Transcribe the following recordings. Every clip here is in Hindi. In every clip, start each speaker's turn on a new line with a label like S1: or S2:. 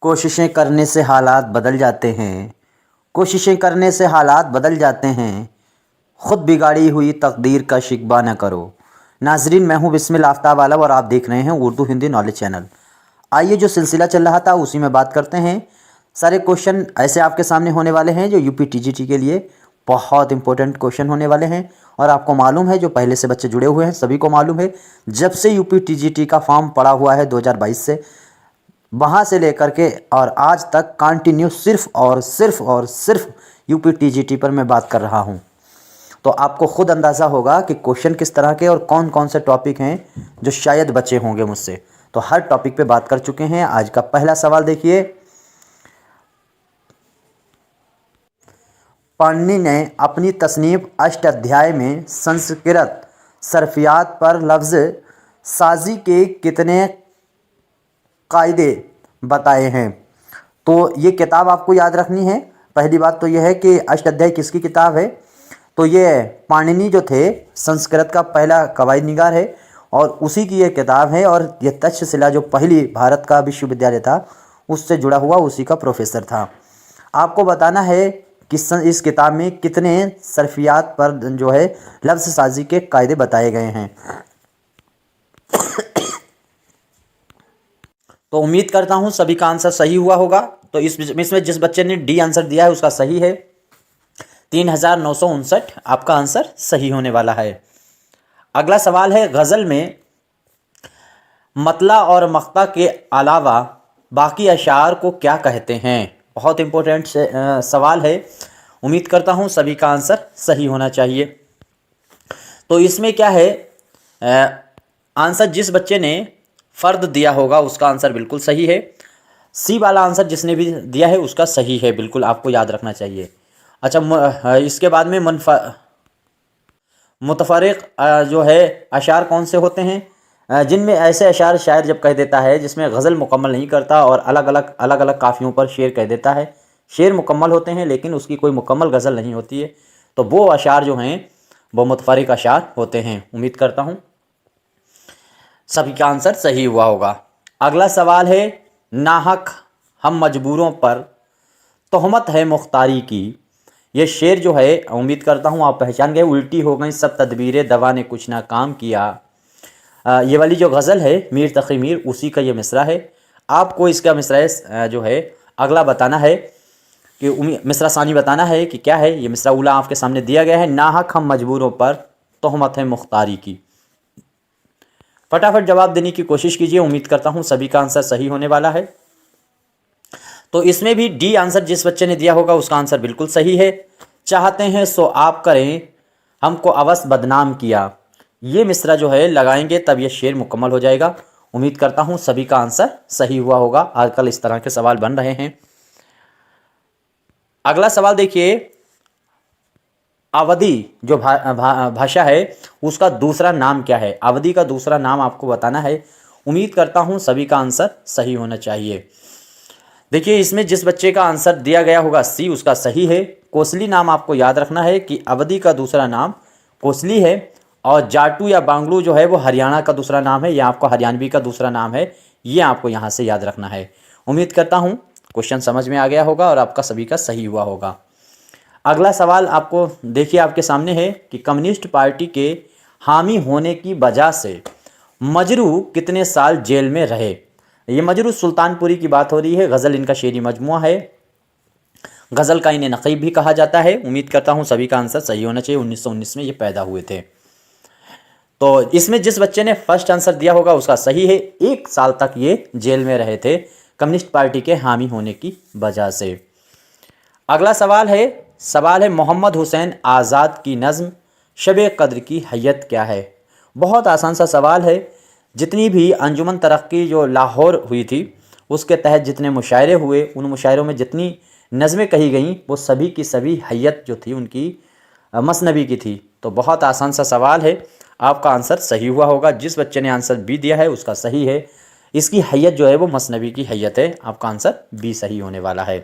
S1: कोशिशें करने से हालात बदल जाते हैं। कोशिशें करने से हालात बदल जाते हैं। खुद बिगाड़ी हुई तकदीर का शिकवा न करो। नाजरीन, मैं हूं बिस्मिल आफ्ताब आलम और आप देख रहे हैं उर्दू हिंदी नॉलेज चैनल। आइए, जो सिलसिला चल रहा था उसी में बात करते हैं। सारे क्वेश्चन ऐसे आपके सामने होने वाले हैं जो यूपी टीजीटी के लिए बहुत इंपॉर्टेंट क्वेश्चन होने वाले हैं। और आपको मालूम है, जो पहले से बच्चे जुड़े हुए हैं सभी को मालूम है, जब से यूपी टीजीटी का फॉर्म पड़ा हुआ है 2022 से, वहाँ से लेकर के और आज तक कंटिन्यू सिर्फ यूपी टीजीटी पर मैं बात कर रहा हूँ। तो आपको खुद अंदाज़ा होगा कि क्वेश्चन किस तरह के और कौन कौन से टॉपिक हैं जो शायद बचे होंगे मुझसे। तो हर टॉपिक पे बात कर चुके हैं। आज का पहला सवाल देखिए। पाणिनि ने अपनी तसनीफ अष्टाध्याय में संस्कृत सर्फियात पर लफ्ज़ साजी के कितने कायदे बताए हैं? तो ये किताब आपको याद रखनी है। पहली बात तो यह है कि अष्टाध्याय किसकी किताब है? तो ये पाणिनि जो थे संस्कृत का पहला कवायद निगार है और उसी की ये किताब है। और ये तक्षशिला जो पहली भारत का विश्वविद्यालय था उससे जुड़ा हुआ उसी का प्रोफेसर था। आपको बताना है कि इस किताब में कितने सर्फियात पर जो है लफ्ज़ साजी के कायदे बताए गए हैं। तो उम्मीद करता हूँ सभी का आंसर सही हुआ होगा। तो इसमें जिस बच्चे ने डी आंसर दिया है उसका सही है। 3959 आपका आंसर सही होने वाला है। अगला सवाल है, गज़ल में मतला और मक्ता के अलावा बाकी अशार को क्या कहते हैं? बहुत इंपॉर्टेंट सवाल है। उम्मीद करता हूँ सभी का आंसर सही होना चाहिए। तो इसमें क्या है, आंसर जिस बच्चे ने फ़र्द दिया होगा उसका आंसर बिल्कुल सही है। सी वाला आंसर जिसने भी दिया है उसका सही है, बिल्कुल आपको याद रखना चाहिए। अच्छा, इसके बाद में मुतफरिक जो है अशार कौन से होते हैं? जिनमें ऐसे अशार शायर जब कह देता है जिसमें गज़ल मुकम्मल नहीं करता और अलग अलग काफ़ियों पर शेर कह देता है। शेर मुकम्मल होते हैं लेकिन उसकी कोई मुकम्मल गज़ल नहीं होती है। तो वो अशार जो हैं वो मुतफरिक अशार होते हैं। उम्मीद करता हूँ सभी का आंसर सही हुआ होगा। अगला सवाल है, नाहक हम मजबूरों पर तोहमत है मुख्तारी की। ये शेर जो है उम्मीद करता हूँ आप पहचान गए। उल्टी हो गई सब तदबीरें दवा ने कुछ ना काम किया। ये वाली जो गज़ल है मीर तक़ी मीर उसी का ये मिसरा है। आपको इसका मिसरा जो है अगला बताना है कि मिसरा सानी बताना है कि क्या है। ये मिसरा उला आपके सामने दिया गया है। नाहक हम मजबूरों पर तोहमत है मुख्तारी की। फटाफट जवाब देने की कोशिश कीजिए। उम्मीद करता हूँ सभी का आंसर सही होने वाला है। तो इसमें भी डी आंसर जिस बच्चे ने दिया होगा उसका आंसर बिल्कुल सही है। चाहते हैं सो आप करें हमको अवश्य बदनाम किया। ये मिसरा जो है लगाएंगे तब ये शेर मुकम्मल हो जाएगा। उम्मीद करता हूँ सभी का आंसर सही हुआ होगा। आजकल इस तरह के सवाल बन रहे हैं। अगला सवाल देखिए, अवधी जो भाषा है उसका दूसरा नाम क्या है? अवधी का दूसरा नाम आपको बताना है। उम्मीद करता हूँ सभी का आंसर सही होना चाहिए। देखिए, इसमें जिस बच्चे का आंसर दिया गया होगा सी उसका सही है। कोसली नाम आपको याद रखना है कि अवधी का दूसरा नाम कोसली है। और जाटू या बांगलू जो है वो हरियाणा का दूसरा नाम है या आपका हरियाणवी का दूसरा नाम है। ये आपको यहाँ से याद रखना है। उम्मीद करता हूँ क्वेश्चन समझ में आ गया होगा और आपका सभी का सही हुआ होगा। अगला सवाल आपको देखिए आपके सामने है कि कम्युनिस्ट पार्टी के हामी होने की वजह से मजरू कितने साल जेल में रहे? ये मजरू सुल्तानपुरी की बात हो रही है। गज़ल इनका शेरी मजमुआ है। गज़ल का इन्हें नक़ीब भी कहा जाता है। उम्मीद करता हूँ सभी का आंसर सही होना चाहिए। 1919 में ये पैदा हुए थे। तो इसमें जिस बच्चे ने फर्स्ट आंसर दिया होगा उसका सही है। 1 साल तक ये जेल में रहे थे कम्युनिस्ट पार्टी के हामी होने की वजह से। अगला सवाल है मोहम्मद हुसैन आज़ाद की नज़्म शब कद्र की हैयत क्या है? बहुत आसान सा सवाल है। जितनी भी अंजुमन तरक्की जो लाहौर हुई थी उसके तहत जितने मुशायरे हुए, उन मुशायरों में जितनी नज़में कही गईं वो सभी की सभी हैयत जो थी उनकी मसनवी की थी। तो बहुत आसान सा सवाल है। आपका आंसर सही हुआ होगा। जिस बच्चे ने आंसर बी दिया है उसका सही है। इसकी हैयत जो है वो मसनवी की हैयत है। आपका आंसर बी सही होने वाला है।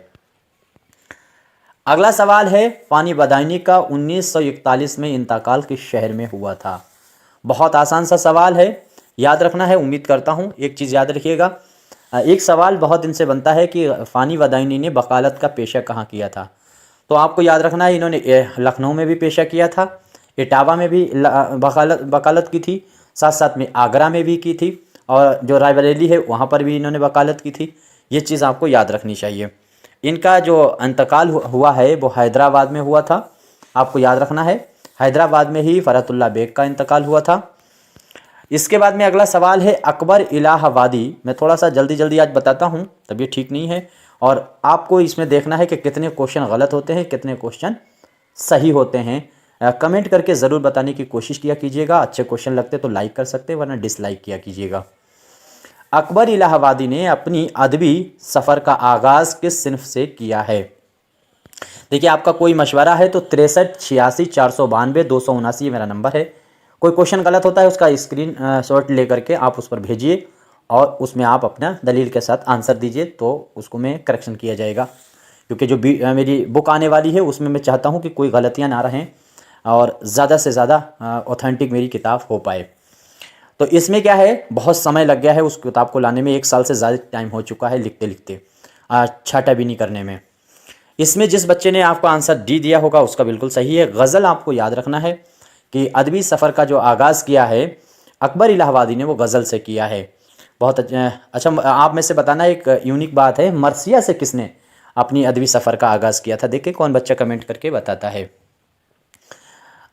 S1: अगला सवाल है, फ़ानी बदायनी का 1941 में इंतकाल किस शहर में हुआ था? बहुत आसान सा सवाल है, याद रखना है। उम्मीद करता हूँ एक चीज़ याद रखिएगा, एक सवाल बहुत दिन से बनता है कि फ़ानी वदाइनी ने वकालत का पेशा कहाँ किया था। तो आपको याद रखना है, इन्होंने लखनऊ में भी पेशा किया था, इटावा में भी वकालत की थी, साथ साथ में आगरा में भी की थी, और जो रायबरेली है वहाँ पर भी इन्होंने वकालत की थी। ये चीज़ आपको याद रखनी चाहिए। इनका जो इंतकाल हुआ है वो हैदराबाद में हुआ था, आपको याद रखना है। हैदराबाद में ही फ़रहतुल्लाह बेग का इंतकाल हुआ था। इसके बाद में अगला सवाल है अकबर इलाहाबादी। मैं थोड़ा सा जल्दी जल्दी आज बताता हूँ, तबीयत ठीक नहीं है, और आपको इसमें देखना है कि कितने क्वेश्चन गलत होते हैं, कितने क्वेश्चन सही होते हैं। कमेंट करके ज़रूर बताने की कोशिश किया कीजिएगा। अच्छे क्वेश्चन लगते तो लाइक कर सकते, वरना डिसलाइक किया कीजिएगा। अकबर इलाहाबादी ने अपनी अदबी सफ़र का आगाज़ किस सिन्फ से किया है? देखिए, आपका कोई मशवरा है तो 63 86 492 279 मेरा नंबर है। कोई क्वेश्चन गलत होता है उसका स्क्रीन शॉट ले करके आप उस पर भेजिए, और उसमें आप अपना दलील के साथ आंसर दीजिए, तो उसको में करेक्शन किया जाएगा। क्योंकि जो मेरी बुक आने वाली है उसमें मैं चाहता हूँ कि कोई गलतियाँ ना रहें और ज़्यादा से ज़्यादा ऑथेंटिक मेरी किताब हो पाए। तो इसमें क्या है, बहुत समय लग गया है उस किताब को लाने में, 1 साल से ज़्यादा टाइम हो चुका है लिखते लिखते, छाटा भी नहीं करने में। इसमें जिस बच्चे ने आपको आंसर डी दिया होगा उसका बिल्कुल सही है। गज़ल आपको याद रखना है कि अदबी सफ़र का जो आगाज़ किया है अकबर इलाहाबादी ने, वो गज़ल से किया है। बहुत अच्छा। आप में से बताना, एक यूनिक बात है, मरसिया से किसने अपनी अदबी सफ़र का आगाज़ किया था? देखिए कौन बच्चा कमेंट करके बताता है।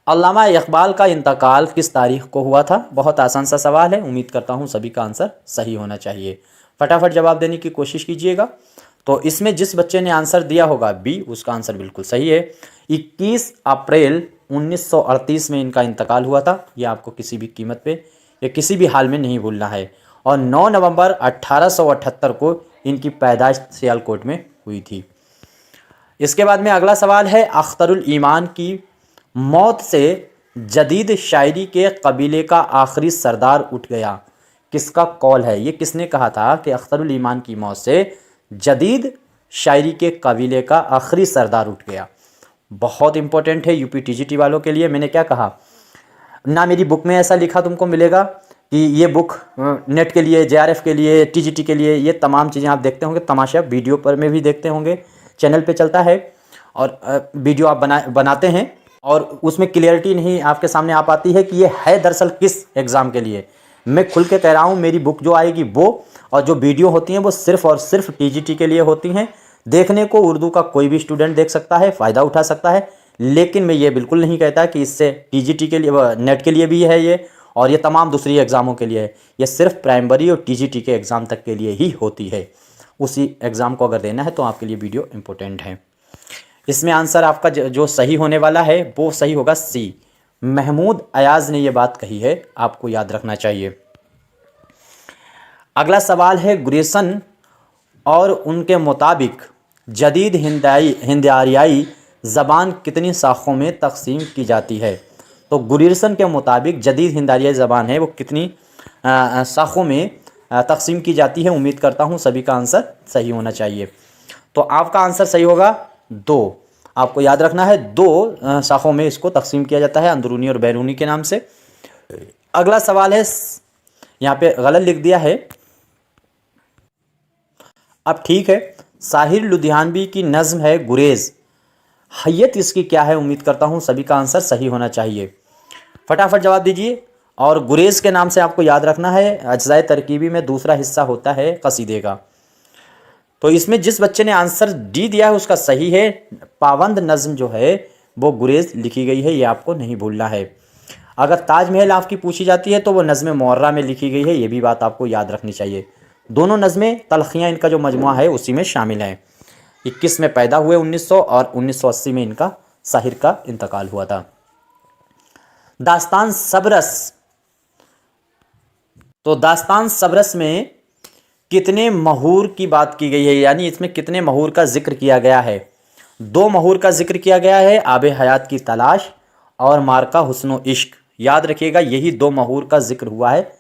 S1: अल्लामा इकबाल का इंतकाल किस तारीख़ को हुआ था? बहुत आसान सा सवाल है, उम्मीद करता हूँ सभी का आंसर सही होना चाहिए। फटाफट जवाब देने की कोशिश कीजिएगा। तो इसमें जिस बच्चे ने आंसर दिया होगा बी, उसका आंसर बिल्कुल सही है। 21 अप्रैल 1938 में इनका इंतकाल हुआ था। ये आपको किसी भी कीमत पे या किसी भी हाल में नहीं भूलना है। और 9 नवंबर 1878 को इनकी पैदाइश सियालकोट में हुई थी। इसके बाद में अगला सवाल है, अख्तरुल ईमान की मौत से जदीद शायरी के कबीले का आखिरी सरदार उठ गया, किसका कौल है? ये किसने कहा था कि अख्तरुल ईमान की मौत से जदीद शायरी के कबीले का आखिरी सरदार उठ गया? बहुत इंपॉर्टेंट है यूपी टीजीटी वालों के लिए। मैंने क्या कहा ना, मेरी बुक में ऐसा लिखा तुमको मिलेगा कि ये बुक नेट के लिए, जेआरएफ के लिए, टीजीटी के लिए, ये तमाम चीज़ें आप देखते होंगे, तमाशा वीडियो पर में भी देखते होंगे, चैनल पे चलता है, और वीडियो आप बनाते हैं और उसमें क्लियरिटी नहीं आपके सामने आ पाती है कि ये है दरअसल किस एग्ज़ाम के लिए। मैं खुल के कह रहा हूँ, मेरी बुक जो आएगी वो, और जो वीडियो होती हैं वो सिर्फ़ और सिर्फ टीजीटी के लिए होती हैं। देखने को उर्दू का कोई भी स्टूडेंट देख सकता है, फ़ायदा उठा सकता है, लेकिन मैं ये बिल्कुल नहीं कहता कि इससे टीजीटी के लिए, नेट के लिए भी है ये, और ये तमाम दूसरी एग्ज़ामों के लिए है। ये सिर्फ प्राइमरी और टीजीटी के एग्ज़ाम तक के लिए ही होती है। उसी एग्ज़ाम को अगर देना है तो आपके लिए वीडियो इम्पोर्टेंट है। इसमें आंसर आपका जो सही होने वाला है वो सही होगा सी। महमूद अयाज़ ने ये बात कही है, आपको याद रखना चाहिए। अगला सवाल है, गुरेसन और उनके मुताबिक जदीद हिंदारियाई ज़बान कितनी शाखों में तकसीम की जाती है? तो गुरेसन के मुताबिक जदीद हिंदारियाई ज़बान है वो कितनी शाखों में तकसीम की जाती है? उम्मीद करता हूँ सभी का आंसर सही होना चाहिए। तो आपका आंसर सही होगा 2। आपको याद रखना है 2 शाखों में इसको तकसीम किया जाता है, अंदरूनी और बैरूनी के नाम से। अगला सवाल है, यहाँ पे गलत लिख दिया है, अब ठीक है। साहिर लुधियानवी की नज़्म है गुरेज़, हैयत इसकी क्या है? उम्मीद करता हूँ सभी का आंसर सही होना चाहिए। फटाफट जवाब दीजिए। और गुरेज़ के नाम से आपको याद रखना है अज्ज़ाए तरकीबी में दूसरा हिस्सा होता है कसीदे का। तो इसमें जिस बच्चे ने आंसर डी दिया है उसका सही है। पाबंद नज़्म जो है वो गुरेज़ लिखी गई है, ये आपको नहीं भूलना है। अगर ताजमहल आपकी पूछी जाती है तो वो नज़्म मुअर्रा में लिखी गई है, ये भी बात आपको याद रखनी चाहिए। दोनों नज़में तलखियाँ इनका जो मजमुआ है उसी में शामिल है। 21 में पैदा हुए 1900, और 1980 में इनका साहिर का इंतकाल हुआ था। दास्तान सब्रस, तो दास्तान सब्रस में कितने महूर की बात की गई है, यानी इसमें कितने महूर का जिक्र किया गया है? 2 महूर का जिक्र किया गया है, आबे हयात की तलाश और मार्का हुस्नो इश्क। याद रखिएगा, यही 2 महूर का जिक्र हुआ है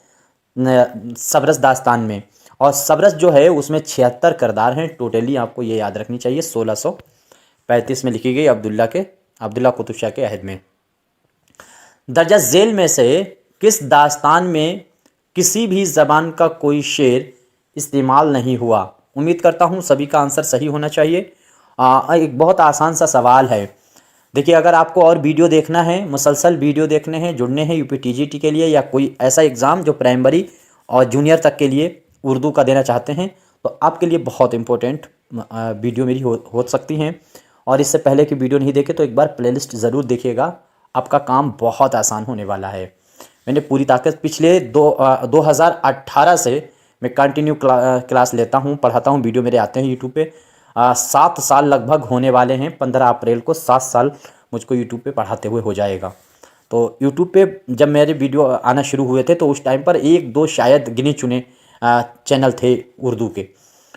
S1: सब्रस दास्तान में। और सब्रस जो है उसमें 76 किरदार हैं टोटली, आपको ये याद रखनी चाहिए। 1635 में लिखी गई अब्दुल्ला कुतुब शाह के अहद में। दर्जा झेल में से किस दास्तान में किसी भी ज़बान का कोई शेर इस्तेमाल नहीं हुआ। उम्मीद करता हूँ सभी का आंसर सही होना चाहिए। एक बहुत आसान सा सवाल है। देखिए, अगर आपको और वीडियो देखना है, मुसलसल वीडियो देखने हैं, जुड़ने हैं यूपीटीजीटी के लिए या कोई ऐसा एग्ज़ाम जो प्राइमरी और जूनियर तक के लिए उर्दू का देना चाहते हैं, तो आपके लिए बहुत इम्पोर्टेंट वीडियो मेरी हो सकती हैं। और इससे पहले की वीडियो नहीं देखे तो एक बार प्लेलिस्ट ज़रूर देखिएगा, आपका काम बहुत आसान होने वाला है। मैंने पूरी ताकत पिछले 2018 से मैं कंटिन्यू क्लास लेता हूँ, पढ़ाता हूँ, वीडियो मेरे आते हैं यूट्यूब पे। 7 साल लगभग होने वाले हैं। 15 अप्रैल को 7 साल मुझको यूट्यूब पे पढ़ाते हुए हो जाएगा। तो यूट्यूब पे जब मेरे वीडियो आना शुरू हुए थे तो उस टाइम पर 1-2 शायद गिने चुने चैनल थे उर्दू के।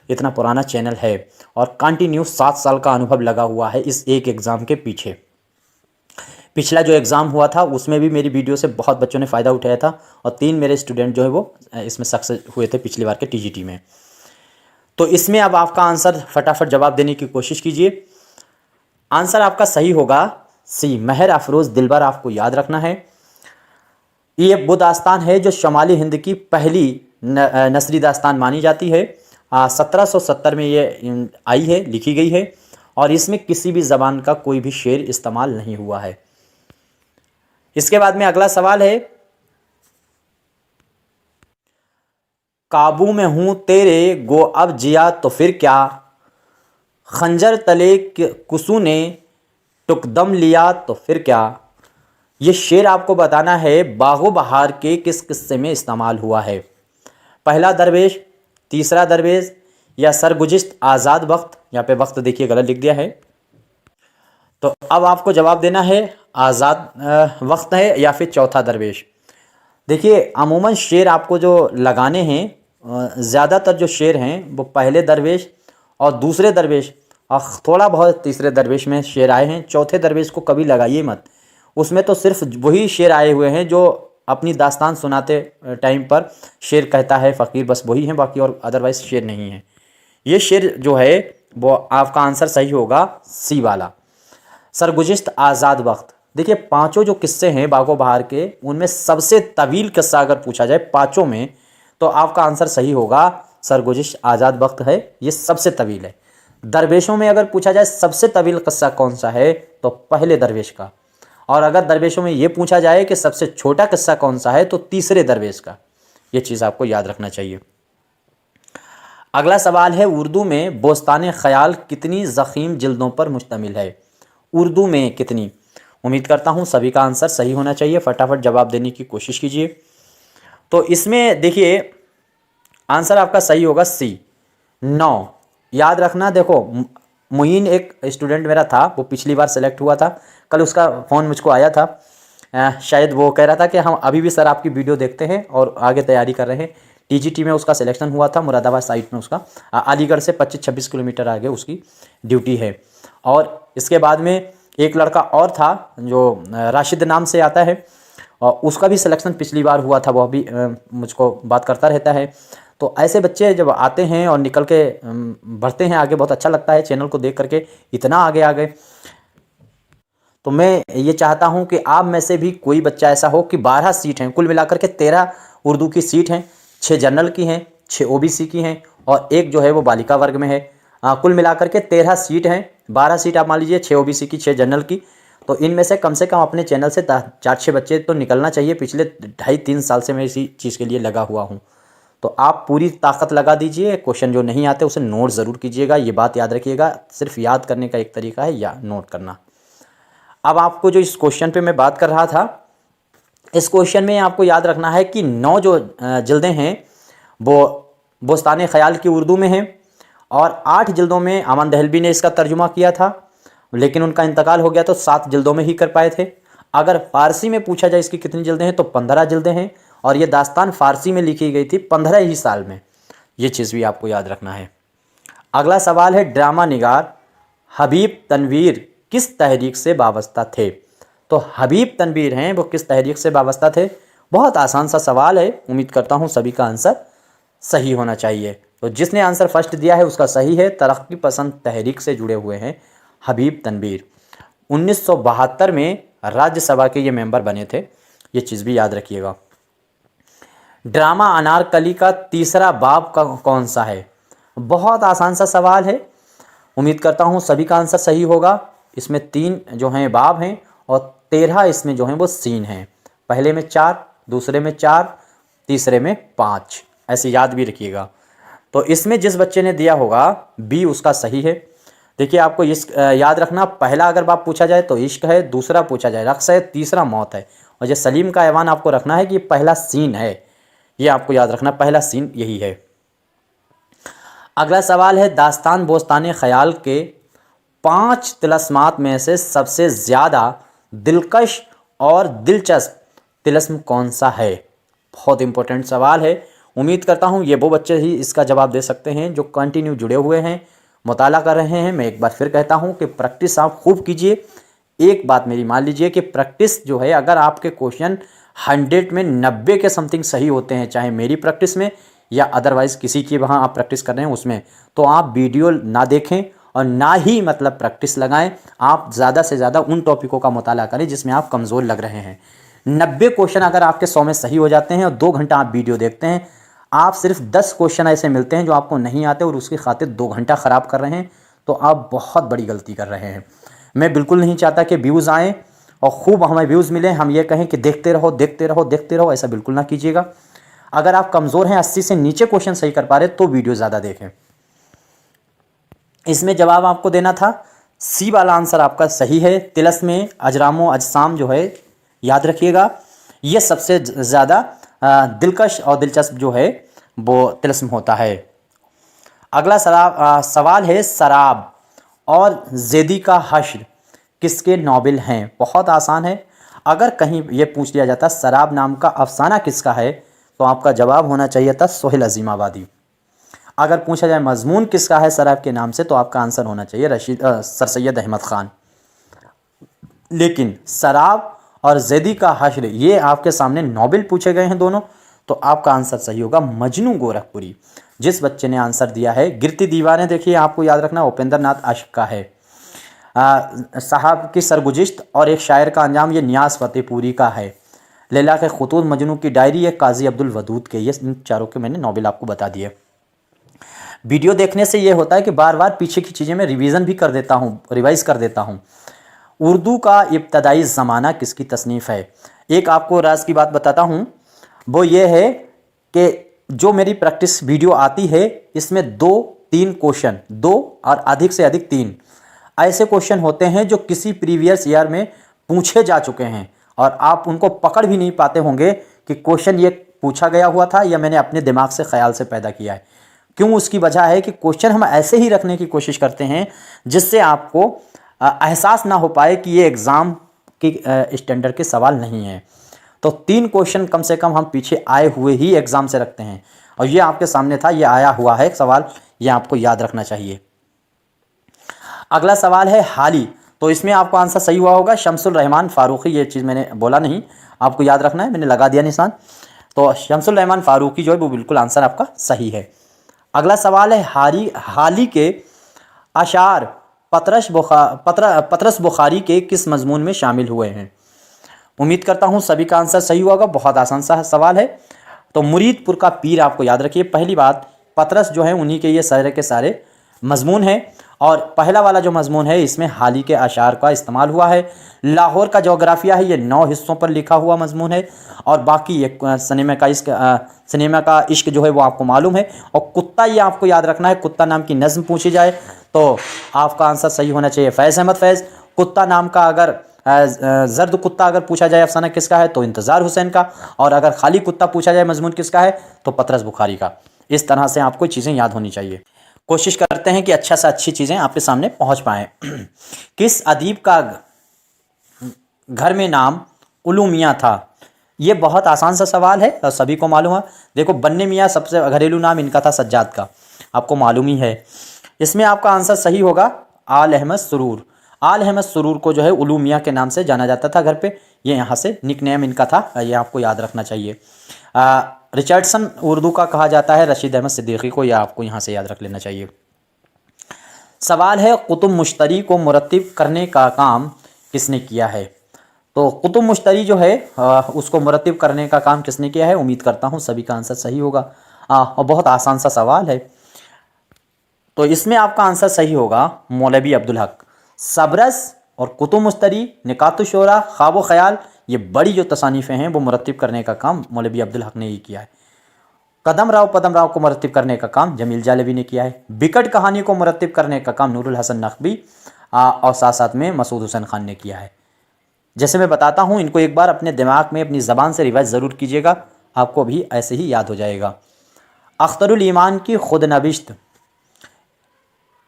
S1: इतना पुराना चैनल है और कंटिन्यू 7 साल का अनुभव लगा हुआ है इस एक एग्ज़ाम के पीछे। पिछला जो एग्ज़ाम हुआ था उसमें भी मेरी वीडियो से बहुत बच्चों ने फ़ायदा उठाया था और 3 मेरे स्टूडेंट जो है वो इसमें सक्सेस हुए थे पिछली बार के टीजीटी में। तो इसमें अब आपका आंसर फटाफट जवाब देने की कोशिश कीजिए। आंसर आपका सही होगा सी, महर अफरोज़ दिलबर आपको याद रखना है। ये वो दास्तान है जो शुमाली हिंद की पहली नसरी दास्तान मानी जाती है। 1770 में ये आई है, लिखी गई है और इसमें किसी भी ज़बान का कोई भी शेर इस्तेमाल नहीं हुआ है। इसके बाद में अगला सवाल है, काबू में हूँ तेरे गो अब जिया तो फिर क्या, खंजर तले कुसू ने टुकदम लिया तो फिर क्या। ये शेर आपको बताना है बागो बहार के किस किस्से में इस्तेमाल हुआ है। पहला दरवेश, तीसरा दरवेश या सरगुज़िश्त आज़ाद वक्त। यहाँ पे वक्त देखिए गलत लिख दिया है, तो अब आपको जवाब देना है आज़ाद वक्त है या फिर चौथा दरवेश। देखिए, अमूमन शेर आपको जो लगाने हैं, ज़्यादातर जो शेर हैं वो पहले दरवेश और दूसरे दरवेश और थोड़ा बहुत तीसरे दरवेश में शेर आए हैं। चौथे दरवेश को कभी लगाइए मत, उसमें तो सिर्फ वही शेर आए हुए हैं जो अपनी दास्तान सुनाते टाइम पर शेर कहता है फ़कीर, बस वही हैं, बाकी और अदरवाइज़ शेर नहीं है। ये शेर जो है वो आपका आंसर सही होगा सी वाला, सरगुज़िश्त आज़ाद वक्त। देखिए, पांचों जो किस्से हैं बागो बहार के, उनमें सबसे तवील किस्सा अगर पूछा जाए पांचों में तो आपका आंसर सही होगा सरगुज़िश्त आज़ाद वक्त है, ये सबसे तवील है। दरवेशों में अगर पूछा जाए सबसे तवील किस्सा कौन सा है तो पहले दरवेश का, और अगर दरवेशों में ये पूछा जाए कि सबसे छोटा किस्सा कौन सा है तो तीसरे दरवेश का। ये चीज़ आपको याद रखना चाहिए। अगला सवाल है, उर्दू में बोस्तान ख़याल कितनी ज़ख़ीम जिल्दों पर मुश्तमिल है। उर्दू में कितनी? उम्मीद करता हूँ सभी का आंसर सही होना चाहिए, फटाफट जवाब देने की कोशिश कीजिए। तो इसमें देखिए आंसर आपका सही होगा सी, 9। याद रखना, देखो मुहीन एक स्टूडेंट मेरा था, वो पिछली बार सेलेक्ट हुआ था, कल उसका फ़ोन मुझको आया था। शायद वो कह रहा था कि हम अभी भी सर आपकी वीडियो देखते हैं और आगे तैयारी कर रहे हैं। टीजीटी में उसका सिलेक्शन हुआ था, मुरादाबाद साइट में उसका, अलीगढ़ से 25-26 किलोमीटर आगे उसकी ड्यूटी है। और इसके बाद में एक लड़का और था जो राशिद नाम से आता है, और उसका भी सिलेक्शन पिछली बार हुआ था, वह भी मुझको बात करता रहता है। तो ऐसे बच्चे जब आते हैं और निकल के बढ़ते हैं आगे, बहुत अच्छा लगता है चैनल को देख करके, इतना आगे आ गए। तो मैं ये चाहता हूँ कि आप में से भी कोई बच्चा ऐसा हो कि 12 सीट हैं, कुल मिलाकर के 13 उर्दू की सीट हैं, 6 जनरल की हैं, 6 ओबीसी की हैं और एक जो है वो बालिका वर्ग में है। कुल मिलाकर के 13 सीट हैं, 12 सीट आप मान लीजिए, 6 ओबीसी की, 6 जनरल की। तो इनमें से कम अपने चैनल से 4-6 बच्चे तो निकलना चाहिए। पिछले 2.5-3 साल से मैं इसी चीज़ के लिए लगा हुआ हूँ। तो आप पूरी ताकत लगा दीजिए। क्वेश्चन जो नहीं आते उसे नोट ज़रूर कीजिएगा, ये बात याद रखिएगा। सिर्फ याद करने का एक तरीका है या नोट करना। अब आपको जो इस क्वेश्चन पे मैं बात कर रहा था, इस क्वेश्चन में आपको याद रखना है कि 9 जो जिल्दें हैं वो बोस्तान ख़याल की उर्दू में हैं और 8 जिल्दों में अमन दहलवी ने इसका तर्जुमा किया था, लेकिन उनका इंतकाल हो गया तो 7 जिल्दों में ही कर पाए थे। अगर फ़ारसी में पूछा जाए इसकी कितनी जिल्दें हैं तो 15 जिल्दें हैं और ये दास्तान फ़ारसी में लिखी गई थी 15 ही साल में। ये चीज़ भी आपको याद रखना है। अगला सवाल है, ड्रामा निगार हबीब तनवीर किस तहरीक से वाबस्ता थे। तो हबीब तनवीर हैं वो किस तहरीक से वाबस्ता थे। बहुत आसान सा सवाल है, उम्मीद करता हूँ सभी का आंसर सही होना चाहिए। तो जिसने आंसर फर्स्ट दिया है उसका सही है, तरक्की पसंद तहरीक से जुड़े हुए हैं हबीब तनवीर। 1972 में राज्यसभा के ये मेंबर बने थे, ये चीज़ भी याद रखिएगा। ड्रामा अनारकली का तीसरा बाब का कौन सा है? बहुत आसान सा सवाल है। उम्मीद करता हूँ सभी का आंसर सही होगा। इसमें 3 जो हैं बाब हैं और 13 इसमें जो हैं वो सीन हैं। पहले में 4, दूसरे में 4, तीसरे में 5, ऐसे याद भी रखिएगा। तो इसमें जिस बच्चे ने दिया होगा बी उसका सही है। देखिए आपको इश्क याद रखना, पहला अगर बाब पूछा जाए तो इश्क है, दूसरा पूछा जाए रक्स है, तीसरा मौत है। और जो सलीम का ऐवान आपको रखना है कि पहला सीन है, ये आपको याद रखना, पहला सीन यही है। अगला सवाल है, दास्तान बोस्तान ख्याल के 5 तिलस्मात में से सबसे ज़्यादा दिलकश और दिलचस्प तिलस्म कौन सा है? बहुत इंपॉर्टेंट सवाल है। उम्मीद करता हूँ ये वो बच्चे ही इसका जवाब दे सकते हैं जो कंटिन्यू जुड़े हुए हैं, मुताला कर रहे हैं। मैं एक बार फिर कहता हूँ कि प्रैक्टिस आप खूब कीजिए। एक बात मेरी मान लीजिए कि प्रैक्टिस जो है, अगर आपके क्वेश्चन 100 में 90 के समथिंग सही होते हैं, चाहे मेरी प्रैक्टिस में या अदरवाइज़ किसी की वहाँ आप प्रैक्टिस कर रहे हैं उसमें, तो आप वीडियो ना देखें और ना ही मतलब प्रैक्टिस लगाएं। आप ज़्यादा से ज़्यादा उन टॉपिकों का मुताला करें जिसमें आप कमज़ोर लग रहे हैं। 90 क्वेश्चन अगर आपके 100 में सही हो जाते हैं और 2 घंटा आप वीडियो देखते हैं, आप सिर्फ 10 क्वेश्चन ऐसे मिलते हैं जो आपको नहीं आते और उसकी खातिर 2 घंटा ख़राब कर रहे हैं, तो आप बहुत बड़ी गलती कर रहे हैं। मैं बिल्कुल नहीं चाहता कि व्यूज़ आएँ और खूब हमें व्यूज़ मिलें, हम ये कहें कि देखते रहो देखते रहो देखते रहो, ऐसा बिल्कुल ना कीजिएगा। अगर आप कमज़ोर हैं, 80 से नीचे क्वेश्चन सही कर पा रहे तो वीडियो ज़्यादा देखें। इसमें जवाब आपको देना था, सी वाला आंसर आपका सही है। तिलस्म में अजरामो अजसाम जो है, याद रखिएगा, ये सबसे ज़्यादा दिलकश और दिलचस्प जो है वो तिलस्म होता है। अगला सवाल है, सराब और ज़ेदी का हश्र किसके नॉवेल हैं? बहुत आसान है। अगर कहीं ये पूछ लिया जाता सराब नाम का अफसाना किसका है, तो आपका जवाब होना चाहिए था सोहेल अजीमाबादी। अगर पूछा जाए मजमून किसका है सराब के नाम से, तो आपका आंसर होना चाहिए सर सैयद अहमद ख़ान। लेकिन सराब और ज़ेदी का हश्र ये आपके सामने नॉवेल पूछे गए हैं दोनों, तो आपका आंसर सही होगा मजनू गोरखपुरी। जिस बच्चे ने आंसर दिया है गिरती दीवारें, देखिए आपको याद रखना उपेंद्र नाथ आशिक का है। साहब की सरगुजिश्त और एक शायर का अंजाम, ये नियाज़ फतेहपुरी का है। लैला के खुतूत, मजनू की डायरी, ये काजी अब्दुल वदूद के। ये इन चारों के मैंने नॉवेल आपको बता दिए। वीडियो देखने से ये होता है कि बार बार पीछे की चीज़ें मैं रिवीज़न भी कर देता हूँ, रिवाइज कर देता हूँ। उर्दू का इब्तदाई ज़माना किसकी तसनीफ़ है? एक आपको राज की बात बताता हूँ, वो ये है कि जो मेरी प्रैक्टिस वीडियो आती है इसमें 2-3 क्वेश्चन, 2 और अधिक से अधिक 3 ऐसे क्वेश्चन होते हैं जो किसी प्रीवियस ईयर में पूछे जा चुके हैं और आप उनको पकड़ भी नहीं पाते होंगे कि क्वेश्चन ये पूछा गया हुआ था या मैंने अपने दिमाग से ख्याल से पैदा किया है। क्यों? उसकी वजह है कि क्वेश्चन हम ऐसे ही रखने की कोशिश करते हैं जिससे आपको एहसास ना हो पाए कि ये एग्ज़ाम की स्टैंडर्ड के सवाल नहीं है। तो 3 क्वेश्चन कम से कम हम पीछे आए हुए ही एग्ज़ाम से रखते हैं और ये आपके सामने था, ये आया हुआ है सवाल, ये आपको याद रखना चाहिए। अगला सवाल है हाली, तो इसमें आपको आंसर सही हुआ होगा शमसुल रहमान फारूकी। ये चीज़ मैंने बोला नहीं, आपको याद रखना है, मैंने लगा दिया निशान। तो शमसुल रहमान फारूकी जो है वो बिल्कुल आंसर आपका सही है। अगला सवाल है हाली के अशार पतरस बुखारी के किस मजमून में शामिल हुए हैं? उम्मीद करता हूँ सभी का आंसर सही होगा। बहुत आसान सा सवाल है। तो मुरीदपुर का पीर आपको याद रखिए। पहली बात, पतरस जो है उन्हीं के ये सारे के सारे मजमून हैं और पहला वाला जो मजमून है इसमें हाली के अशार का इस्तेमाल हुआ है। लाहौर का जोग्राफिया है, ये 9 हिस्सों पर लिखा हुआ मजमून है और बाकी ये सिनेमा का इश्क जो है वो आपको मालूम है। और कुत्ता, ये आपको याद रखना है, कुत्ता नाम की नज़्म पूछी जाए तो आपका आंसर सही होना चाहिए फैज़ अहमद फैज़। कुत्ता नाम का अगर जर्द कुत्ता अगर पूछा जाए अफसाना किसका है तो इंतज़ार हुसैन का, और अगर खाली कुत्ता पूछा जाए मजमून किसका है तो पतरस बुखारी का। इस तरह से आपको चीज़ें याद होनी चाहिए। कोशिश करते हैं कि अच्छा से अच्छी चीज़ें आपके सामने पहुंच पाएँ। किस अदीब का घर में नाम उलू मियाँ था? ये बहुत आसान सा सवाल है और सभी को मालूम है। देखो, बन्ने मियाँ सबसे घरेलू नाम इनका था सज्जाद का, आपको मालूम ही है। इसमें आपका आंसर सही होगा आल अहमद सुरूर। आल अहमद सुरूर को जो है उलू मियाँ के नाम से जाना जाता था घर पे, ये यहाँ से निकनेम इनका था, ये आपको याद रखना चाहिए। रिचर्डसन उर्दू का कहा जाता है रशीद अहमद सिद्दीकी को, यह आपको यहाँ से याद रख लेना चाहिए। सवाल है कुतुब मुश्तरी को मुरत्तिब करने का काम किसने किया है? तो कुतुब मुश्तरी जो है उसको मुरत्तिब करने का काम किसने किया है? उम्मीद करता हूँ सभी का आंसर सही होगा। और बहुत आसान सा सवाल है, तो इसमें आपका आंसर सही होगा मौलवी अब्दुल हक। सबरस और कुतुब मुश्तरी, निकातुश-शुरा, ख्वाब व ख्याल, ये बड़ी जो तसानीफ़ें हैं वो मुरत्तिब करने का काम मौलवी अब्दुल हक ने ही किया है। कदम राव पदम राव को मुरत्तिब करने का काम जमील जालवी ने किया है। बिकट कहानी को मुरत्तिब करने का काम नूरुल हसन नकवी और साथ साथ में मसूद हुसैन खान ने किया है। जैसे मैं बताता हूँ, इनको एक बार अपने दिमाग में अपनी ज़बान से रिवाइज ज़रूर कीजिएगा, आपको भी ऐसे ही याद हो जाएगा। अख्तरुल ईमान की खुद नविश्त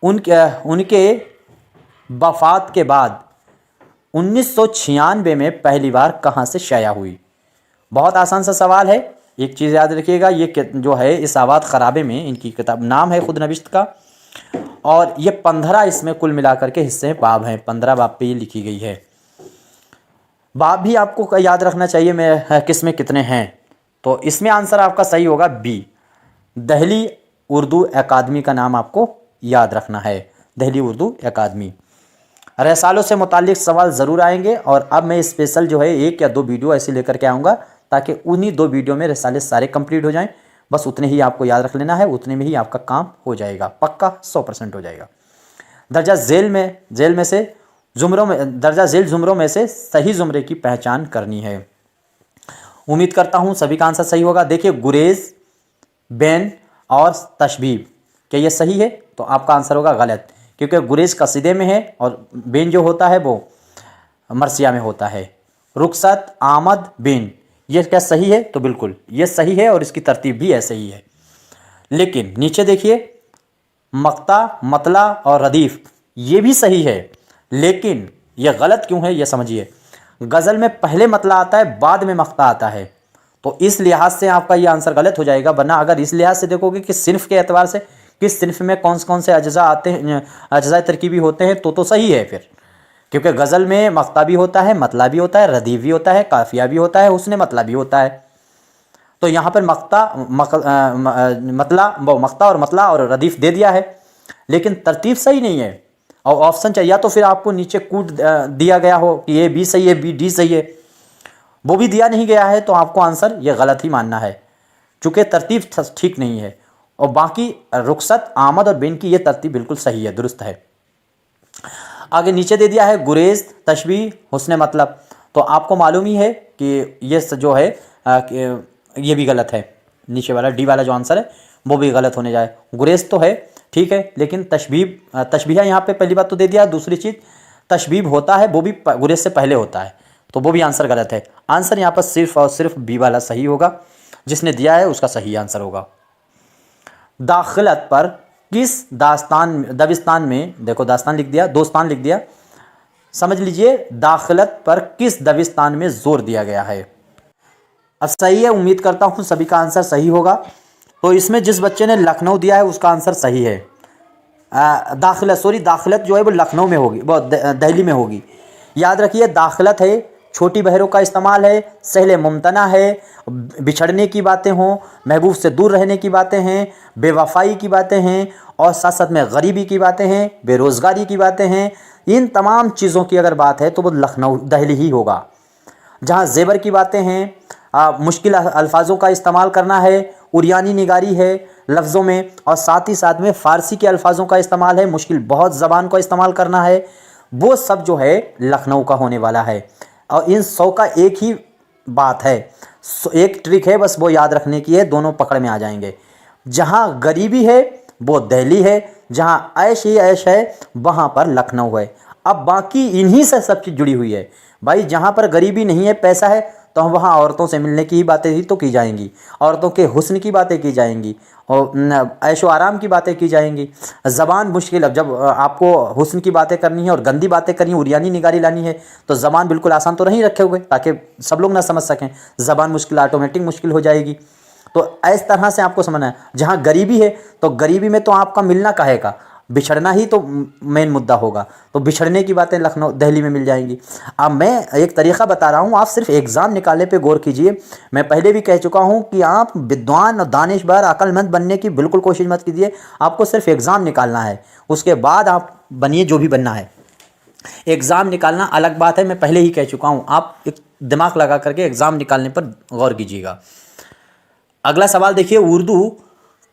S1: उनके वफ़ात के बाद 1996 में पहली बार कहाँ से शाया हुई? बहुत आसान सा सवाल है, एक चीज़ याद रखिएगा, ये जो है इस आवाद ख़राबे में इनकी किताब नाम है खुद नविश्त का, और ये 15 इसमें कुल मिलाकर के हिस्से हैं, बाब हैं, 15 बाब पे ये लिखी गई है। बाब भी आपको याद रखना चाहिए मैं किस में कितने हैं। तो इसमें आंसर आपका सही होगा बी, दिल्ली उर्दू अकादमी का नाम आपको याद रखना है, दिल्ली उर्दू अकादमी। रसालों से मुताल्लिक सवाल ज़रूर आएंगे, और अब मैं स्पेशल जो है 1 या 2 वीडियो ऐसे लेकर के आऊँगा ताकि उन्हीं 2 वीडियो में रसाले सारे कंप्लीट हो जाएं। बस उतने ही आपको याद रख लेना है, उतने में ही आपका काम हो जाएगा, पक्का 100% हो जाएगा। दर्जा झेल में से दर्जा झेल ज़ुमरों में से सही ज़ुमरे की पहचान करनी है। उम्मीद करता हूँ सभी का आंसर सही होगा। देखिए, गुरेज, बैन और तशबीब, क्या ये सही है? तो आपका आंसर होगा गलत, क्योंकि गुरेज कसीदे में है और बैन जो होता है वो मरसिया में होता है। रुखसत, आमद, बैन, ये क्या सही है? तो बिल्कुल ये सही है और इसकी तरतीब भी ऐसे ही है। लेकिन नीचे देखिए, मक्ता, मतला और रदीफ, ये भी सही है, लेकिन ये गलत क्यों है ये समझिए। गज़ल में पहले मतला आता है, बाद में मक्ता आता है, तो इस लिहाज से आपका ये आंसर गलत हो जाएगा। वरना अगर इस लिहाज से देखोगे कि सिन्फ के एतबार से किस सिन्फ में कौन से अज्जा आते हैं, अज्जा तरकीबी होते हैं, तो सही है फिर, क्योंकि गज़ल में मक्ता भी होता है, मतला भी होता है, रदीफ भी होता है, काफिया भी होता है, उसने मतला भी होता है। तो यहाँ पर मक्ता और मतला और रदीफ दे दिया है, लेकिन तरतीब सही नहीं है। और ऑप्शन चाहिए, या तो फिर आपको नीचे कूट दिया गया हो कि ए बी सही है, बी डी सही है, वो भी दिया नहीं गया है, तो आपको आंसर ये गलत ही मानना है, चूँकि तरतीब ठीक नहीं है। और बाकी रुखसत, आमद और बैन की ये तरतीब बिल्कुल सही है, दुरुस्त है। आगे नीचे दे दिया है गुरेज, तशबीह, हुस्न मतलब, तो आपको मालूम ही है कि ये जो है ये भी गलत है। नीचे वाला डी वाला जो आंसर है वो भी गलत होने जाए। गुरेज तो है ठीक है, लेकिन तशबीह यहाँ पे पहली बात तो दे दिया। दूसरी चीज़, तशबीह होता है वो भी गुरेज से पहले होता है, तो वो भी आंसर गलत है। आंसर यहाँ पर सिर्फ और सिर्फ बी वाला सही होगा, जिसने दिया है उसका सही आंसर होगा। दाखिलत पर किस दबिस्तान में, देखो दास्तान लिख दिया, दोस्तान लिख दिया, समझ लीजिए दाखिलत पर किस दबिस्तान में जोर दिया गया है। अब सही है, उम्मीद करता हूँ सभी का आंसर सही होगा। तो इसमें जिस बच्चे ने लखनऊ दिया है उसका आंसर सही है। दाखिलत जो है वो लखनऊ में होगी, वो दिल्ली में होगी। याद रखिए, दाखिलत है, छोटी बहरों का इस्तेमाल है, सहले मुमतना है, बिछड़ने की बातें हों, महबूब से दूर रहने की बातें हैं, बेवफाई की बातें हैं, और साथ साथ में गरीबी की बातें हैं, बेरोज़गारी की बातें हैं। इन तमाम चीज़ों की अगर बात है तो वो लखनऊ दिल्ली ही होगा। जहाँ ज़ेवर की बातें हैं, मुश्किल अल्फाजों का इस्तेमाल करना है, उरियानी निगारी है लफ्ज़ों में, और साथ ही साथ में फ़ारसी के अल्फाजों का इस्तेमाल है, मुश्किल बहुत ज़बान का इस्तेमाल करना है, वो सब जो है लखनऊ का होने वाला है। और इन 100 का एक ही बात है, एक ट्रिक है, बस वो याद रखने की है, दोनों पकड़ में आ जाएंगे। जहाँ गरीबी है वो दिल्ली है, जहाँ ऐश ही ऐश है वहाँ पर लखनऊ है। अब बाकी इन्हीं से सब चीज़ जुड़ी हुई है भाई। जहाँ पर गरीबी नहीं है, पैसा है, तो वहाँ औरतों से मिलने की ही बातें ही तो की जाएंगी, औरतों के हुस्न की बातें की जाएंगी, और ऐशो आराम की बातें की जाएंगी। ज़बान मुश्किल, अब जब आपको हुस्न की बातें करनी है और गंदी बातें करनी है, उरियानी निगारी लानी है, तो ज़बान बिल्कुल आसान तो नहीं रखे हुए ताकि सब लोग ना समझ सकें। ज़बान मुश्किल ऑटोमेटिक मुश्किल हो जाएगी। तो इस तरह से आपको समझना है। जहाँ गरीबी है तो गरीबी में तो आपका मिलना काहे का, बिछड़ना ही तो मेन मुद्दा होगा। तो बिछड़ने की बातें लखनऊ दिल्ली में मिल जाएंगी। अब मैं एक तरीक़ा बता रहा हूँ, आप सिर्फ एग्ज़ाम निकालने पे गौर कीजिए। मैं पहले भी कह चुका हूँ कि आप विद्वान और दानिशवर अक्लमंद बनने की बिल्कुल कोशिश मत कीजिए। आपको सिर्फ एग्ज़ाम निकालना है, उसके बाद आप बनिए जो भी बनना है। एग्ज़ाम निकालना अलग बात है, मैं पहले ही कह चुका हूँ, आप एक दिमाग लगा करके एग्ज़ाम निकालने पर गौर कीजिएगा। अगला सवाल देखिए, उर्दू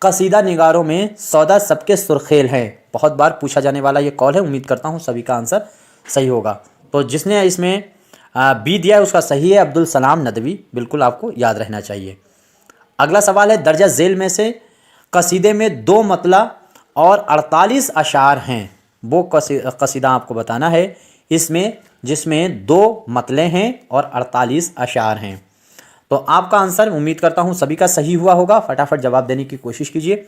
S1: कसीदा निगारों में सौदा सबके सुर्खेल हैं, बहुत बार पूछा जाने वाला ये कॉल है। उम्मीद करता हूँ सभी का आंसर सही होगा। तो जिसने इसमें बी दिया है उसका सही है अब्दुल सलाम नदवी, बिल्कुल आपको याद रहना चाहिए। अगला सवाल है, दर्जा झेल में से कसीदे में 2 मतला और 48 अशार हैं, वो कसीदा आपको बताना है इसमें जिसमें 2 मतले हैं और 48 अशार हैं। तो आपका आंसर उम्मीद करता हूँ सभी का सही हुआ होगा, फटाफट जवाब देने की कोशिश कीजिए।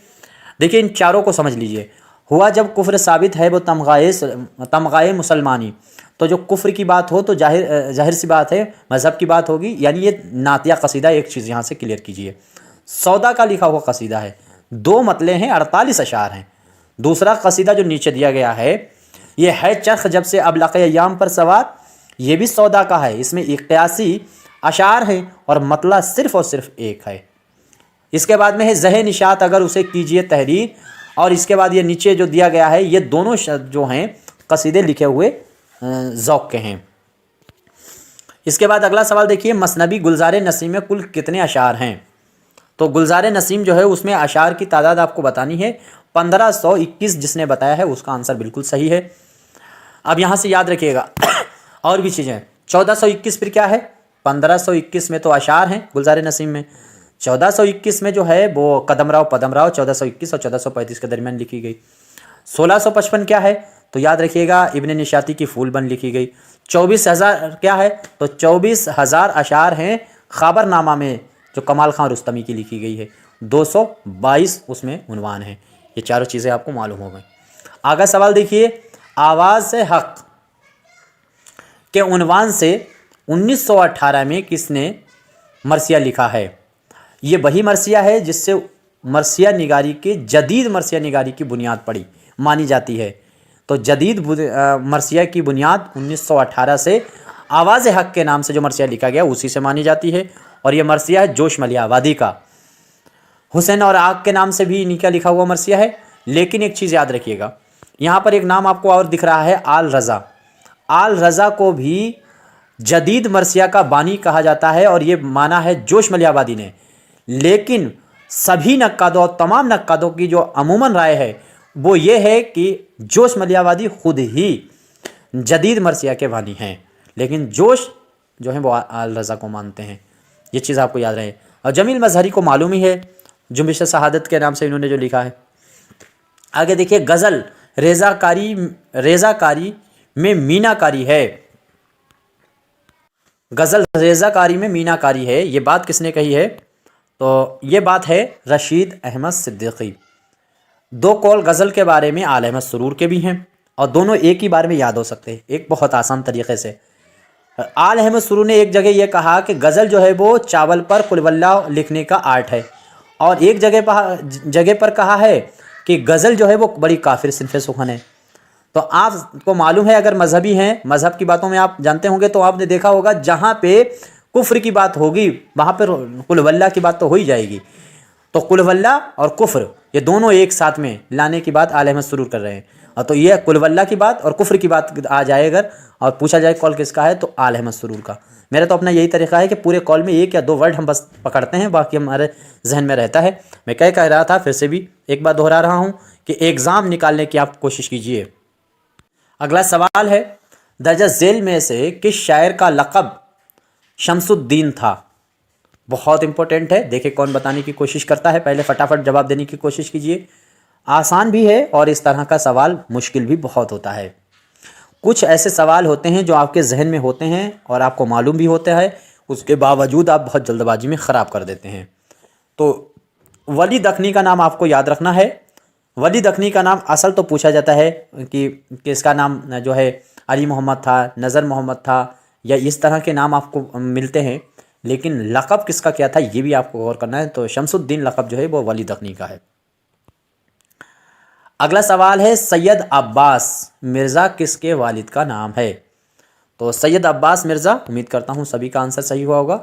S1: देखिए इन चारों को समझ लीजिए। हुआ जब कुफ्र साबित है वो तमगाए मुसलमानी, तो जो कुफ्र की बात हो तो जाहिर सी बात है मज़हब की बात होगी, यानी ये नातिया कसीदा, एक चीज़ यहाँ से क्लियर कीजिए। सौदा का लिखा हुआ कसीदा है, 2 मतले हैं, 48 अशार हैं। दूसरा कसीदा जो नीचे दिया गया है ये है चरख जब से अब लक़े अय्याम पर सवार, ये भी सौदा का है, इसमें 81 अशार हैं और मतला सिर्फ़ और सिर्फ एक है। इसके बाद में है ज़हे निशात अगर उसे कीजिए तहरीर, और इसके बाद ये नीचे जो दिया गया है ये दोनों जो हैं कसीदे लिखे हुए ज़ौक़ के हैं। इसके बाद अगला सवाल देखिए, मसनबी गुलज़ार नसीम में कुल कितने अशार हैं? तो गुलज़ार नसीम जो है उसमें अशार की तादाद आपको बतानी है 1521, जिसने बताया है उसका आंसर बिल्कुल सही है। अब यहाँ से याद रखिएगा और भी चीज़ें, 1421 फिर क्या है? 1521 में तो अशार हैं गुलज़ार नसीम में, 1421 में जो है वो कदमराव पदमराव 1421 और 1435 के दरमियान लिखी गई। 1655 क्या है? तो याद रखिएगा इब्न निशाती की फूलबंद लिखी गई। 24,000 क्या है? तो 24,000 अशार हैं ख़ाबरनामा में जो कमाल खां रुस्तमी की लिखी गई है। 222 उसमें उन्वान है। ये चारों चीज़ें आपको मालूम हो गई। आगे सवाल देखिए, आवाज़ से हक़ के उन्वान से 1918 में किसने मरसिया लिखा है? ये वही मरसिया है जिससे मरसिया निगारी के जदीद मरसिया निगारी की बुनियाद पड़ी मानी जाती है। तो जदीद मरसिया की बुनियाद 1918 से आवाज़ हक़ के नाम से जो मरसिया लिखा गया उसी से मानी जाती है। और ये मरसिया है जोश मलियावादी का। हुसैन और आग के नाम से भी इन्हीं का लिखा हुआ मरसिया है। लेकिन एक चीज़ याद रखिएगा, यहाँ पर एक नाम आपको और दिख रहा है, आल रज़ा। आल रज़ा को भी जदीद मरसिया का बानी कहा जाता है और ये माना है जोश मलियावादी ने। लेकिन सभी नक्कादों और तमाम नक्कादों की जो अमूमन राय है वो ये है कि जोश मलियावादी ख़ुद ही जदीद मरसिया के बानी हैं, लेकिन जोश जो है वो आल रज़ा को मानते हैं। ये चीज़ आपको याद रहे। और जमील मजहरी को मालूम ही है, जुम्बिश शहादत के नाम से इन्होंने जो लिखा है। आगे देखिए, गज़ल रेज़ाकारी में मीनाकारी है। गज़ल रेज़ाकारी में मीनाकारी है, ये बात किसने कही है? तो ये बात है रशीद अहमद सिद्दीकी। 2 कौल गज़ल के बारे में आल अहमद सुरूर के भी हैं और दोनों एक ही बार में याद हो सकते हैं एक बहुत आसान तरीक़े से। आल अहमद सुरूर ने एक जगह ये कहा कि गज़ल जो है वो चावल पर कुलवल्ला लिखने का आर्ट है, और एक जगह पर कहा है कि गज़ल जो है वो बड़ी काफिर सिनफ़े सुखन है। तो आपको मालूम है, अगर मजहबी हैं, मज़हब की बातों में आप जानते होंगे, तो आपने देखा होगा जहाँ पे कुफ्र की बात होगी वहाँ पर कुलवल्ला की बात तो हो ही जाएगी। तो कुलवल्ला और कुफ्र ये दोनों एक साथ में लाने की बात आल अहमद सुरूर कर रहे हैं। और तो ये कुलवल्ला की बात और कुफ्र की बात आ जाए अगर, और पूछा जाए कॉल किसका है, तो आल अहमद सुरूर का। मेरा तो अपना यही तरीका है कि पूरे कॉल में 1 या 2 वर्ड हम बस पकड़ते हैं, बाकी हमारे जहन में रहता है। मैं क्या कह रहा था, फिर से भी एक बार दोहरा रहा हूँ कि एग्ज़ाम निकालने की आप कोशिश कीजिए। अगला सवाल है, दर्जा झेल में से किस शायर का लक़ब शमसुद्दीन था? बहुत इंपॉर्टेंट है, देखिए कौन बताने की कोशिश करता है। पहले फटाफट जवाब देने की कोशिश कीजिए। आसान भी है और इस तरह का सवाल मुश्किल भी बहुत होता है। कुछ ऐसे सवाल होते हैं जो आपके जहन में होते हैं और आपको मालूम भी होता है, उसके बावजूद आप बहुत जल्दबाजी में ख़राब कर देते हैं। तो वली दखनी का नाम आपको याद रखना है। वली दखनी का नाम असल तो पूछा जाता है कि इसका नाम जो है अली मोहम्मद था, नज़र मोहम्मद था, या इस तरह के नाम आपको मिलते हैं, लेकिन लक़ब किसका क्या था ये भी आपको गौर करना है। तो शमसुद्दीन लक़ब जो है वो वली दखनी का है। अगला सवाल है, सैयद अब्बास मिर्ज़ा किसके वालिद का नाम है? तो सैयद अब्बास मिर्ज़ा, उम्मीद करता हूँ सभी का आंसर सही हुआ होगा।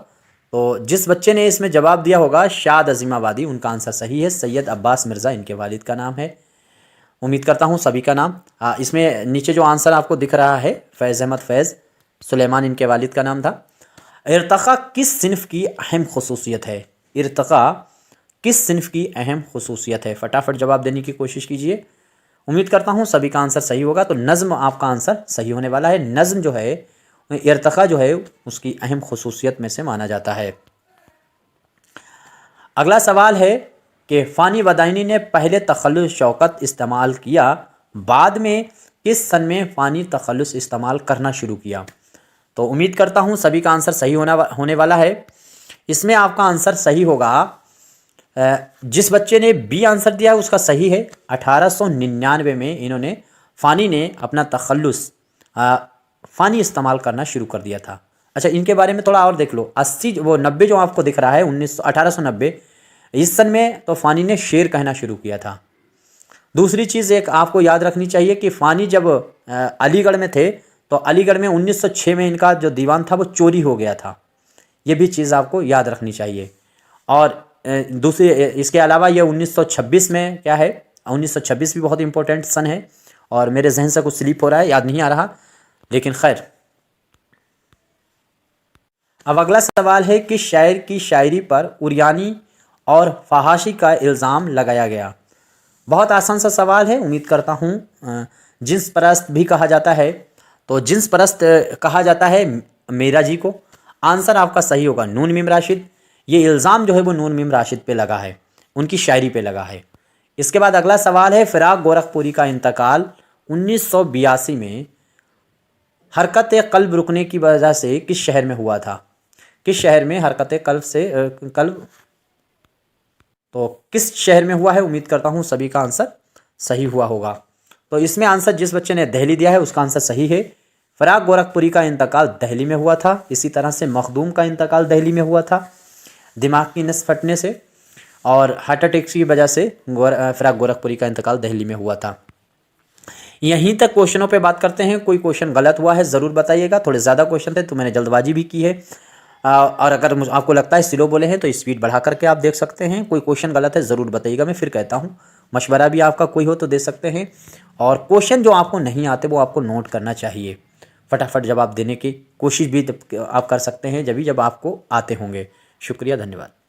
S1: तो जिस बच्चे ने इसमें जवाब दिया होगा शाद अजीमाबादी, उनका आंसर सही है। सैयद अब्बास मिर्ज़ा इनके वालिद का नाम है। उम्मीद करता हूँ सभी का नाम इसमें नीचे जो आंसर आपको दिख रहा है फैज़ अहमद फैज़ सुलेमान इनके वालिद का नाम था। इर्तक़ा किस सिन्फ़ की अहम ख़ुसूसियत है? इर्तक़ा किस सिन्फ़ की अहम ख़ुसूसियत है? फटाफट जवाब देने की कोशिश कीजिए। उम्मीद करता हूँ सभी का आंसर सही होगा। तो नज़्म आपका आंसर सही होने वाला है। नज़्म जो है इर्तक़ा जो है उसकी अहम ख़ुसूसियत में से माना जाता है। अगला सवाल है कि फ़ानी बदायनी ने पहले तख़ल्लुस शौकत इस्तेमाल किया, बाद में किस सन में फ़ानी तख़ल्लुस इस्तेमाल करना शुरू किया? तो उम्मीद करता हूँ सभी का आंसर सही होने वाला है। इसमें आपका आंसर सही होगा, जिस बच्चे ने बी आंसर दिया उसका सही है। 1899 में इन्होंने फ़ानी ने अपना तख़ल्लुस फ़ानी इस्तेमाल करना शुरू कर दिया था। अच्छा, इनके बारे में थोड़ा और देख लो। 90 जो आपको दिख रहा है 1890, इस सन में तो फ़ानी ने शेर कहना शुरू किया था। दूसरी चीज़ एक आपको याद रखनी चाहिए कि फ़ानी जब अलीगढ़ में थे तो अलीगढ़ में 1906 में इनका जो दीवान था वो चोरी हो गया था। ये भी चीज़ आपको याद रखनी चाहिए। और दूसरी इसके अलावा ये 1926 में क्या है, 1926 भी बहुत इंपॉर्टेंट सन है और मेरे जहन से कुछ स्लिप हो रहा है, याद नहीं आ रहा, लेकिन खैर। अब अगला सवाल है कि शायर की शायरी पर उरियानी और फहाशी का इल्ज़ाम लगाया गया। बहुत आसान सा सवाल है। उम्मीद करता हूँ जिन्स परस्त भी कहा जाता है, तो जिन्स परस्त कहा जाता है मीरा जी को। आंसर आपका सही होगा नून मीम राशिद। ये इल्ज़ाम जो है वो नून मीम राशिद पे लगा है, उनकी शायरी पे लगा है। इसके बाद अगला सवाल है फ़िराक गोरखपुरी का इंतकाल 1982 में हरकत क़ल्ब रुकने की वजह से किस शहर में हुआ था? किस शहर में हरकत क़ल्ब तो किस शहर में हुआ है? उम्मीद करता हूँ सभी का आंसर सही हुआ होगा। तो इसमें आंसर जिस बच्चे ने दिल्ली दिया है उसका आंसर सही है। फ़िराक गोरखपुरी का इंतकाल दिल्ली में हुआ था। इसी तरह से मखदूम का इंतकाल दिल्ली में हुआ था दिमाग की नस फटने से, और हार्ट अटैक की वजह से फ़िराक गोरखपुरी का इंतकाल दिल्ली में हुआ था। यहीं तक क्वेश्चनों पे बात करते हैं। कोई क्वेश्चन गलत हुआ है ज़रूर बताइएगा। थोड़े ज़्यादा क्वेश्चन थे तो मैंने जल्दबाजी भी की है, और अगर आपको लगता है स्लो बोले हैं तो स्पीड बढ़ा करके आप देख सकते हैं। कोई क्वेश्चन गलत है ज़रूर बताइएगा। मैं फिर कहता हूँ मशवरा भी आपका कोई हो तो दे सकते हैं, और क्वेश्चन जो आपको नहीं आते वो आपको नोट करना चाहिए। फटाफट जवाब देने की कोशिश भी आप कर सकते हैं जब आपको आते होंगे। शुक्रिया, धन्यवाद।